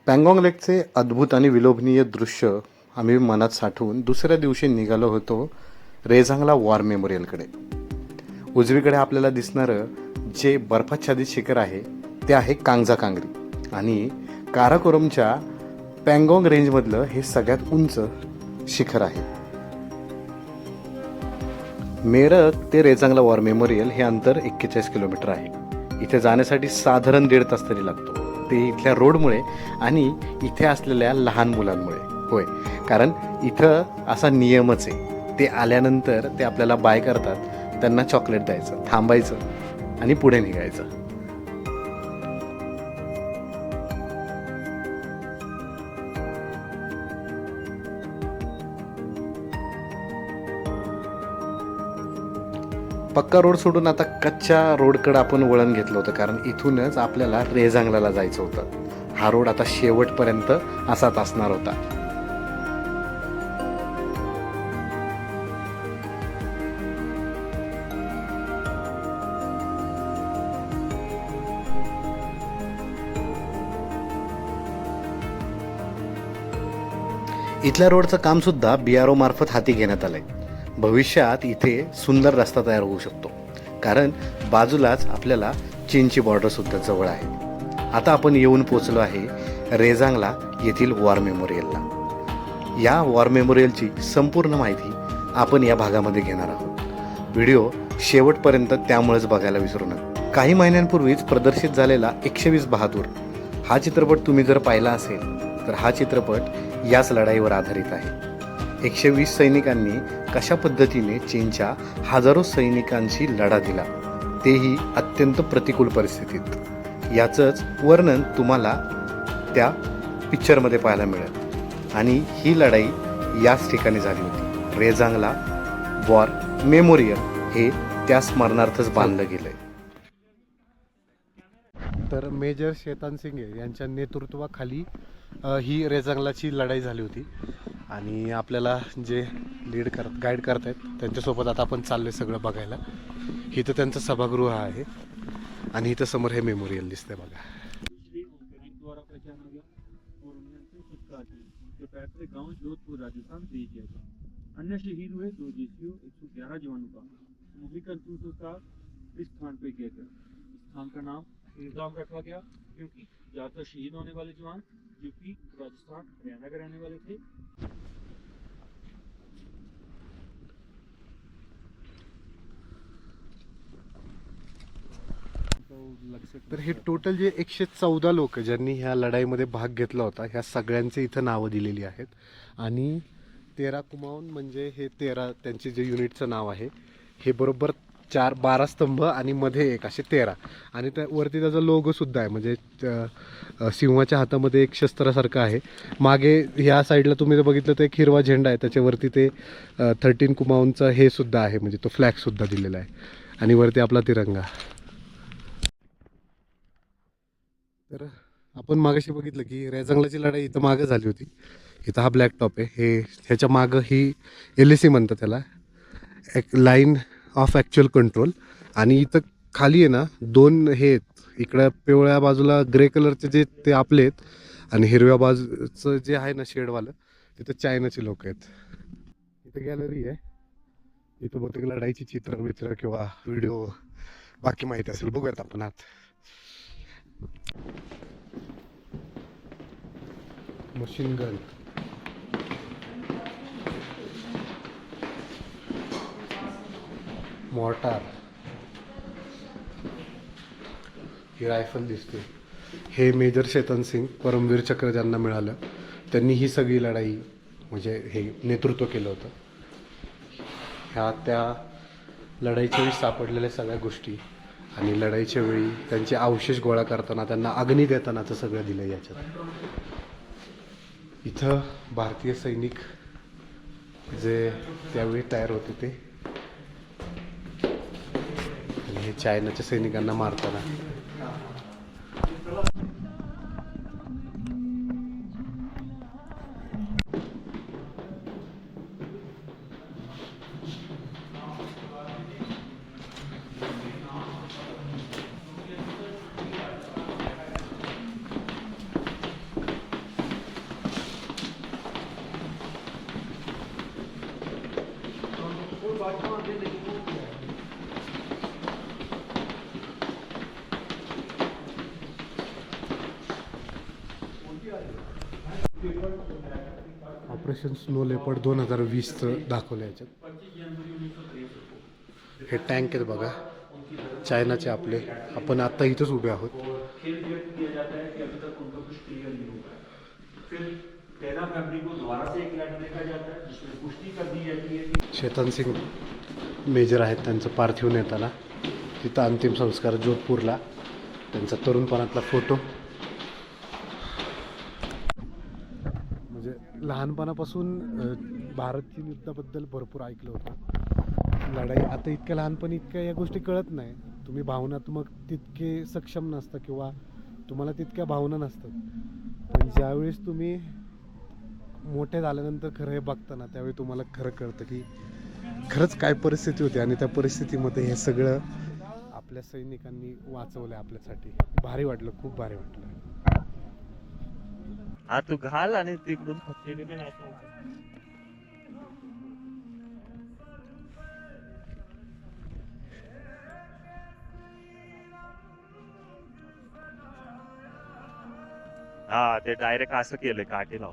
पँगॉंग लेकचे अद्भुत आणि विलोभनीय दृश्य आम्ही मनात साठवून दुसऱ्या दिवशी निघालो होतो रेझांगला वॉर मेमोरियलकडे. उजवीकडे आपल्याला दिसणारं जे बर्फाच्छादित शिखर आहे ते आहे कांगजा कांगरी आणि काराकोरमच्या पँगॉंग रेंजमधलं हे सगळ्यात उंच शिखर आहे. मेरठ ते रेझांगला वॉर मेमोरियल हे अंतर 41 किलोमीटर आहे. इथे जाण्यासाठी साधारण 1.5 तास तरी लागतो. ते इथल्या रोडमुळे आणि इथे असलेल्या लहान मुलांमुळे होय, कारण इथं असा नियमच आहे, ते आल्यानंतर ते आपल्याला बाय करतात, त्यांना चॉकलेट द्यायचं, थांबायचं आणि पुढे निघायचं. पक्का रोड सोडून आता कच्च्या रोडकडे आपण वळण घेतलं होतं, कारण इथूनच आपल्याला रेझांगलाला जायचं होतं. हा रोड आता शेवटपर्यंत असाच असणार होता. इथल्या रोडचं काम सुद्धा BRO मार्फत हाती घेण्यात आलंय. भविष्यात इथे सुंदर रस्ता तयार होऊ शकतो, कारण बाजूलाच आपल्याला चीनची बॉर्डर सुद्धा जवळ आहे. आता आपण येऊन पोचलो आहे रेझांगला येथील वॉर मेमोरियलला. या वॉर मेमोरियलची संपूर्ण माहिती आपण या भागामध्ये घेणार आहोत. व्हिडिओ शेवटपर्यंत त्यामुळेच बघायला विसरू नका. काही महिन्यांपूर्वीच प्रदर्शित झालेला 120 बहादूर हा चित्रपट तुम्ही जर पाहिला असेल तर हा चित्रपट याच लढाईवर आधारित आहे. 120 सैनिकांनी कशा पद्धतीने चीनच्या हजारो सैनिकांशी लढा दिला, तेही अत्यंत प्रतिकूल परिस्थितीत. याचंच वर्णन तुम्हाला त्या पिक्चरमध्ये पाहायला मिळेल. आणि ही लढाई याच ठिकाणी झाली होती. रेझांगला वॉर मेमोरियल हे त्या स्मरणार्थच बांधलं गेलंय. तर मेजर शेतान सिंगे यांच्या नेतृत्वाखाली ही रेझांगलाची लढाई झाली होती. आणि आपल्याला जे गाईड करतायत त्यांच्यासोबत आता आपण चाललोय सगळं बघायला. इथं त्यांचं सभागृह आहे आणि इथं समोर हे मेमोरियल दिसतंय बघा. गांव जोधपुर राजस्थान से किया था. अन्य शहीद हुए 2 जीसीओ 111 जवानों का मुख्य करतूतों का इस स्थान पे किया गया. इस स्थान का नाम इल्जाम रखा गया क्योंकि ज्यादातर शहीद होने वाले जवान यूपी, राजस्थान, हरियाणा के रहने वाले थे. तर हे टोटल जे 114 लोक ज्यांनी ह्या लढाईमध्ये भाग घेतला होता, ह्या सगळ्यांचे इथं नावं दिलेली आहेत. आणि 13 कुमाऊन म्हणजे हे 13 त्यांचे जे युनिटचं नाव आहे. हे बरोबर 12 स्तंभ आणि मध्ये एक असे 13. आणि त्या वरती त्याचा लोगो सुद्धा आहे, म्हणजे सिंहाच्या हातामध्ये एक शस्त्रासारखं आहे. मागे ह्या साईडला तुम्ही जर बघितलं तर एक हिरवा झेंडा आहे, त्याच्यावरती ते 13 कुमाऊनचं हे सुद्धा आहे, म्हणजे तो फ्लॅग सुद्धा दिलेला आहे. आणि वरती आपला तिरंगा. तर आपण मागाशी बघितलं की रेझांगलाची लढाई इथं मागं झाली होती. इथं हा ब्लॅक टॉप आहे. ह्याच्या मागं ही LAC म्हणतात त्याला, एक लाईन ऑफ ॲक्च्युअल कंट्रोल. आणि इथं खाली आहे ना 2 हे आहेत. इकडं पिवळ्या बाजूला ग्रे कलरचे जे ते आपले आहेत आणि हिरव्या बाजूचं जे आहे ना शेडवालं, तिथं चायनाचे लोक आहेत. इथं गॅलरी आहे. इथं बहुतेक लढाईची चित्र किंवा व्हिडिओ बाकी माहिती असेल. बघूयात आपण आत. मशीन गन, मॉर्टार, ही रायफल दिसते. हे मेजर शेतन सिंग परमवीर चक्र ज्यांना मिळालं त्यांनी ही सगळी लढाई म्हणजे हे नेतृत्व केलं होतं. ह्या त्या लढाईच्या वेळी सापडलेल्या सगळ्या गोष्टी आणि लढाईच्या वेळी त्यांचे अवशेष गोळा करताना, त्यांना अग्नी देतानाचं सगळं दिलं याच्यात. इथं भारतीय सैनिक जे त्यावेळी तयार होते ते, आणि हे चायनाच्या सैनिकांना मारताना. ऑपरेशन स्नो लेपर्ड 2020चं दाखवलं याच्यात. हे टँक आहेत बघा, चायनाचे आपले. आपण आता इथंच उभे आहोत. चेतन सिंग मेजर आहेत, त्यांचं पार्थिव नेताना तिथं अंतिम संस्कार जोधपूरला. त्यांचा तरुणपणातला फोटो. म्हणजे लहानपणापासून भारत-चीन युद्धाबद्दल भरपूर ऐकलं होतं. लढाई आता इतक्या लहानपणी इतक्या या गोष्टी कळत नाही. तुम्ही भावनात्मक तितके सक्षम नसता किंवा तुम्हाला तितक्या भावना नसतात. पण ज्यावेळेस तुम्ही मोठे झाल्यानंतर खरं हे बघता ना, त्यावेळी तुम्हाला खरं कळतं की खरंच काय परिस्थिती होती आणि त्या परिस्थितीमध्ये हे सगळं आपल्या सैनिकांनी वाचवलं आपल्यासाठी. भारी वाटलं, खूप भारी वाटलं. हा तू घाल आणि तिकडून हा ते डायरेक्ट असं केलंय काठी लाव.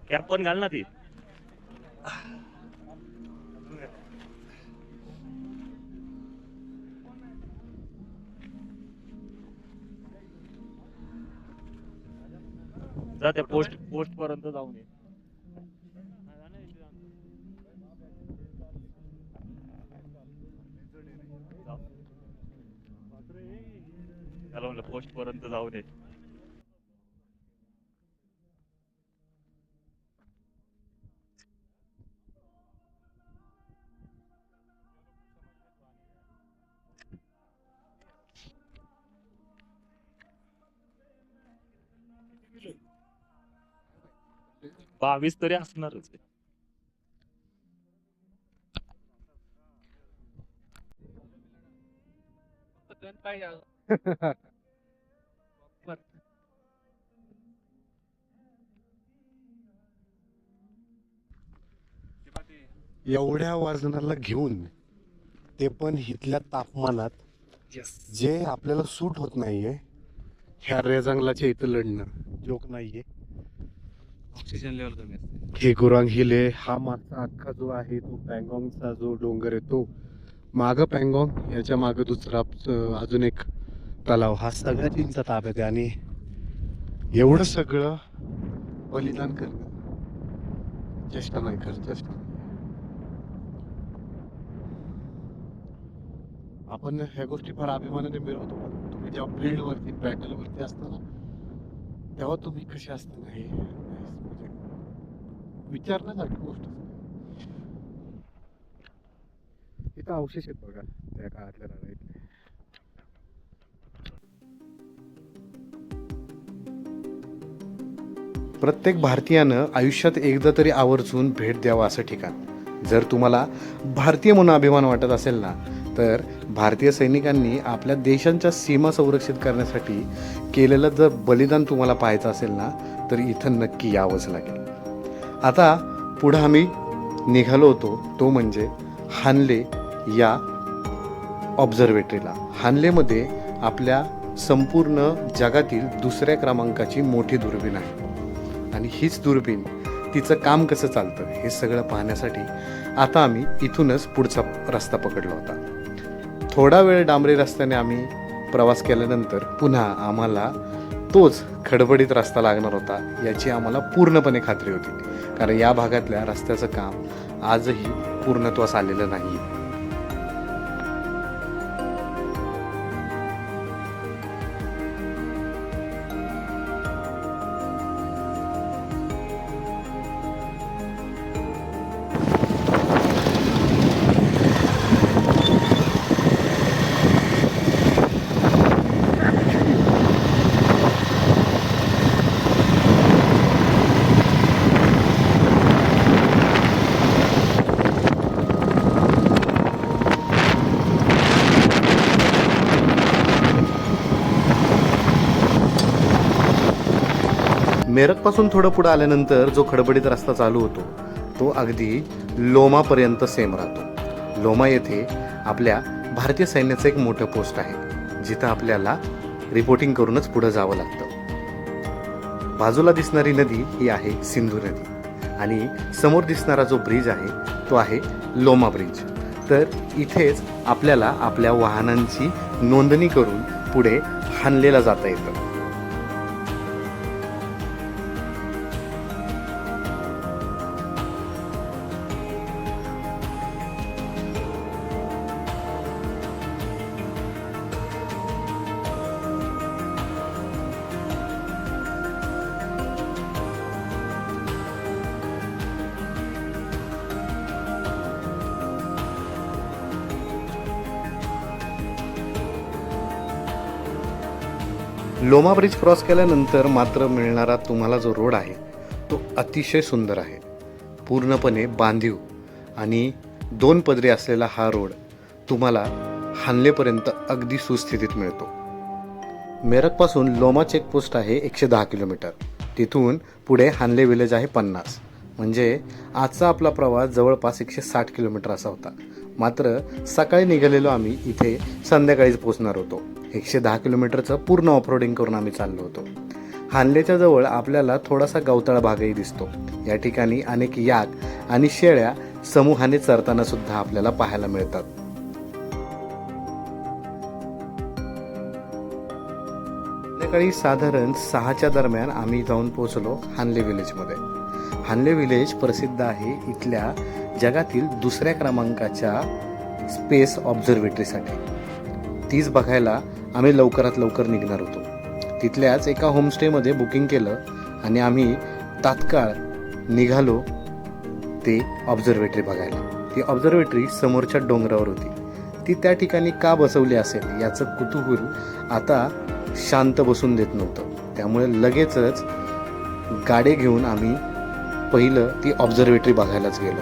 कॅप पण घाल ना ती. जा त्या पोस्ट पर्यंत जाऊन ये. त्याला म्हणलं पोस्ट पर्यंत जाऊन ये. बावीस तरी असणारच. एवढ्या वजनाला घेऊन, ते पण इथल्या तापमानात, जे आपल्याला सूट होत नाहीये. ह्या रेजांगलाच्या इथं लढणं जोक नाहीये. ऑक्सिजन लेवल कमी असते. हे गुरांग हिल आहे. हा मागचा अख्खा जो आहे तो पँगॉंगचा जो डोंगर आहे तो. मागं पँगॉंग, याच्या मागं दुसरा अजून एक तलाव. हा सगळ्या चीनचा ताब्यात आहे. आणि एवढं सगळं बलिदान करणं चेष्टा नाही, खरं चेष्टा नाही. आपण ह्या गोष्टी फार अभिमानाने मिळवतो, पण तुम्ही जेव्हा फील्डवरती बॅटलवरती असता ना, तेव्हा तुम्ही कसे असता नाही म्हणजे विचारण्यासारखी गोष्ट. इथं अवशेष आहेत बघा त्या काळातल्या लढाईतले. प्रत्येक भारतीयानं आयुष्यात एकदा तरी आवर्जून भेट द्यावं असं ठिकाण. जर तुम्हाला भारतीय म्हणून अभिमान वाटत असेल ना, तर भारतीय सैनिकांनी आपल्या देशांच्या सीमा संरक्षित करण्यासाठी केलेलं जर बलिदान तुम्हाला पाहायचं असेल ना, तर इथं नक्की यावंच लागेल. आता पुढं आम्ही निघालो होतो, तो म्हणजे हानले या ऑब्झर्वेटरीला. हानलेमध्ये आपल्या संपूर्ण जगातील दुसऱ्या क्रमांकाची मोठी दुर्बीण आहे. आणि हीच दुर्बीण, तिचं काम कसं चालतं हे सगळं पाहण्यासाठी आता आम्ही इथूनच पुढचा रस्ता पकडला होता. थोडा वेळ डांबरी रस्त्याने आम्ही प्रवास केल्यानंतर पुन्हा आम्हाला तोच खडबडीत रस्ता लागणार होता याची आम्हाला पूर्णपणे खात्री होती. कारण या भागातल्या रस्त्याचं काम आजही पूर्णत्वास आलेलं नाही. मेरठपासून थोडं पुढं आल्यानंतर जो खडबडीत रस्ता चालू होतो तो अगदी लोमापर्यंत सेम राहतो. लोमा येथे आपल्या भारतीय सैन्याचं एक मोठं पोस्ट आहे. जिथं आपल्याला रिपोर्टिंग करूनच पुढे जावं लागतं. बाजूला दिसणारी नदी ही आहे सिंधू नदी आणि समोर दिसणारा जो ब्रिज आहे तो आहे लोमा ब्रिज. तर इथेच आपल्याला आपल्या वाहनांची नोंदणी करून पुढे हानलेला जाता येतं. लोमा ब्रिज क्रॉस केल्यानंतर मात्र मिळणारा तुम्हाला जो रोड आहे तो अतिशय सुंदर आहे. पूर्णपणे बांधीव आणि 2 पदरी असलेला हा रोड तुम्हाला हानलेपर्यंत अगदी सुस्थितीत मिळतो. मेरठपासून लोमा चेकपोस्ट आहे 110 किलोमीटर. तिथून पुढे हानले विलेज आहे 50. म्हणजे आजचा आपला प्रवास जवळपास 160 किलोमीटर असा होता. मात्र सकाळी निघालेलो आम्ही इथे संध्याकाळीच पोहोचणार होतो. 110 किलोमीटरचं पूर्ण ऑफरोडिंग करून आम्ही चाललो होतो. हानलेच्या जवळ आपल्याला थोडासा गवताळ भागही दिसतो. या ठिकाणी अनेक याक आणि शेळ्या समूहाने चरताना सुद्धा आपल्याला पाहायला मिळतात. संध्याकाळी साधारण 6च्या दरम्यान आम्ही जाऊन पोहोचलो हानले विलेजमध्ये. हानले विलेज प्रसिद्ध आहे इथल्या जगातील 2ऱ्या क्रमांकाच्या स्पेस ऑब्झर्वेटरीसाठी. तीच बघायला आम्ही लवकरात लवकर निघणार होतो. तिथल्याच एका होमस्टेमध्ये बुकिंग केलं आणि आम्ही तात्काळ निघालो ते ऑब्झर्वेटरी बघायला. ती ऑब्झर्वेटरी समोरच्या डोंगरावर होती. ती त्या ठिकाणी का बसवली असेल याचं कुतूहल आता शांत बसून देत नव्हतं. त्यामुळे लगेचच गाडी घेऊन आम्ही पहिलं ती ऑब्झर्वेटरी बघायलाच गेलो.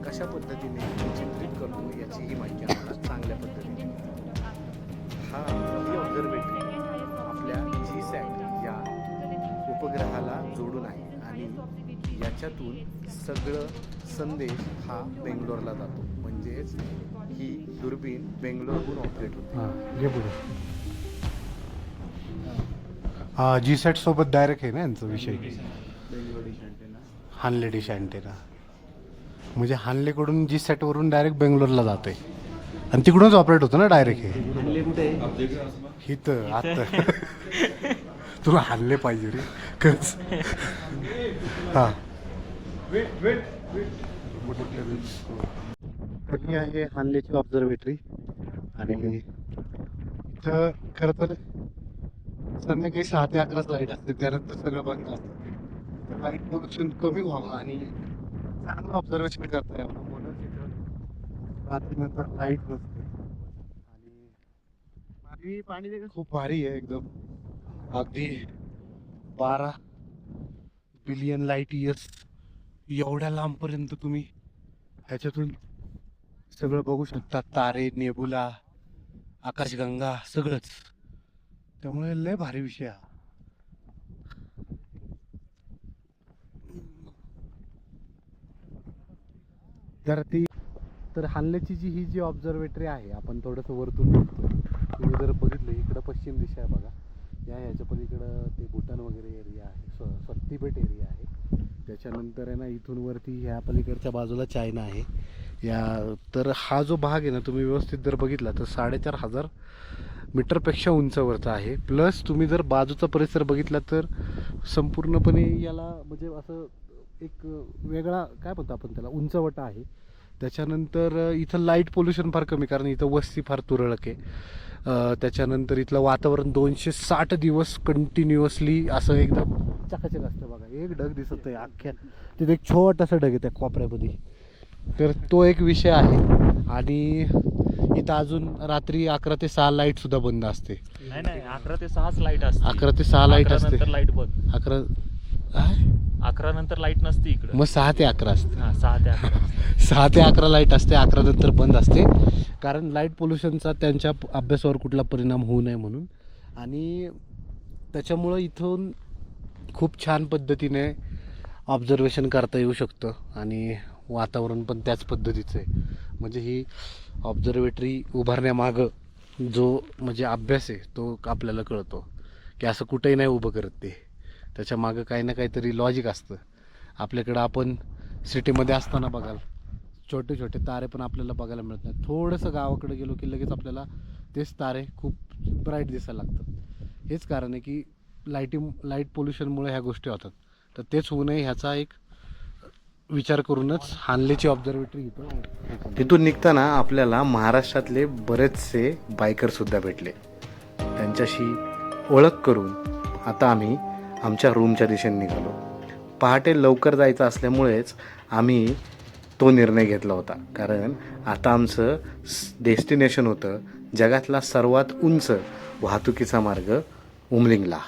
कशा पद्धतीने चित्रित करतो याचीही माहिती आम्हाला चांगल्या पद्धतीने. ही ऑब्झर्वेटरी आपल्या GSAT या उपग्रहाला जोडून आहे आणि याच्यातून सगळं संदेश हा बेंगलोरला जातो. म्हणजेच ही दुर्बीण बेंगलोरहून ऑपरेट होते. GSAT सोबत डायरेक्ट आहे ना यांचा विषय. हानले डिश अँटेना म्हणजे हानलेकडून GSAT वरून डायरेक्ट बेंगलोरला जाते आणि तिकडूनच ऑपरेट होतं ना डायरेक्ट. हे तर आता तुला हानले पाहिजे रे कच. हां ही आहे हानलेची ऑब्झर्वेटरी आणि इथं खरं तर संध्याकाळी 6 ते 11 लाईट असते, त्यानंतर सगळं बंद असतं. लाईट पोल्युशन कमी व्हावं आणि चांगलं ऑब्झर्वेशन करता यावं म्हणून तिथं रात्रीनंतर लाईट नसते. आणि पाणी खूप भारी आहे एकदम. अगदी 12 बिलियन लाईट इयर्स एवढ्या लांबपर्यंत तुम्ही ह्याच्यातून सगळं बघू शकता, तारे, नेबुला, आकाशगंगा सगळंच. त्यामुळे लय भारी विषय हा. जर ती तर हानलेची जी ही ऑब्झर्वेटरी आहे, आपण थोडंसं वरतून बघतो. तुम्ही जर बघितलं इकडं पश्चिम दिशा आहे बघा, ह्याच्या पलीकडं ते भूटान वगैरे एरिया आहे, तिबेट एरिया आहे. त्याच्यानंतर आहे ना इथून वरती ह्या पलीकडच्या बाजूला चायना आहे. तर हा जो भाग आहे ना, तुम्ही व्यवस्थित जर बघितला तर 4,500 मीटरपेक्षा उंचावरचा आहे. प्लस तुम्ही जर बाजूचा परिसर बघितला तर संपूर्णपणे याला म्हणजे असं एक वेगळा काय म्हणतो आपण त्याला, उंचवटा आहे. त्याच्यानंतर इथं लाईट पोल्युशन फार कमी, कारण इथं वस्ती फार तुरळक आहे. त्याच्यानंतर इथलं वातावरण 260 दिवस कंटिन्युअसली असं एकदम चकाचक असतं बघा. एक ढग दिसत आहे अख्ख्या तिथे, एक छोटासा ढग आहे त्या कोपऱ्यामध्ये. तर तो एक विषय आहे. आणि इथं अजून रात्री 11 ते 6 लाईट सुद्धा बंद असते. नाही 11 ते 6च लाईट असते. 11 ते 6 लाईट असते. नंतर लाईट बंद. 11 नंतर लाईट नसते इकडे. मग 6 ते 11 असते. 6 ते 11. 6 ते 11 लाईट असते, 11 नंतर बंद असते. कारण लाईट पोल्युशनचा त्यांच्या अभ्यासावर कुठला परिणाम होऊ नये म्हणून. आणि त्याच्यामुळं इथून खूप छान पद्धतीने ऑब्झर्वेशन करता येऊ शकतं. आणि वातावरण पण त्याच पद्धतीचं आहे. म्हणजे ही ऑब्झर्वेटरी उभारण्यामागं जो म्हणजे अभ्यास आहे तो आपल्याला कळतो की असं कुठेही नाही उभं करत ते. त्याच्या मागं काही ना काहीतरी लॉजिक असतं. आपल्याकडं आपण सिटीमध्ये असताना बघाल छोटे छोटे तारे पण आपल्याला बघायला मिळत नाही. थोडंसं गावाकडे गेलो की लगेच आपल्याला तेच तारे खूप ब्राईट दिसायला लागतात. हेच कारण आहे की लाईट पोल्युशनमुळे ह्या गोष्टी होतात. तर तेच होऊ नये ह्याचा एक विचार करूनच हानलेची ऑब्झर्वेटरी इथं. तिथून निघताना आपल्याला महाराष्ट्रातले बरेचसे बायकरसुद्धा भेटले. त्यांच्याशी ओळख करून आता आम्ही आमच्या रूमच्या दिशेने निघालो. पहाटे लवकर जायचं असल्यामुळेच आम्ही तो निर्णय घेतला होता, कारण आता आमचं डेस्टिनेशन होतं जगातला सर्वात उंच वाहतुकीचा मार्ग उमलिंगला.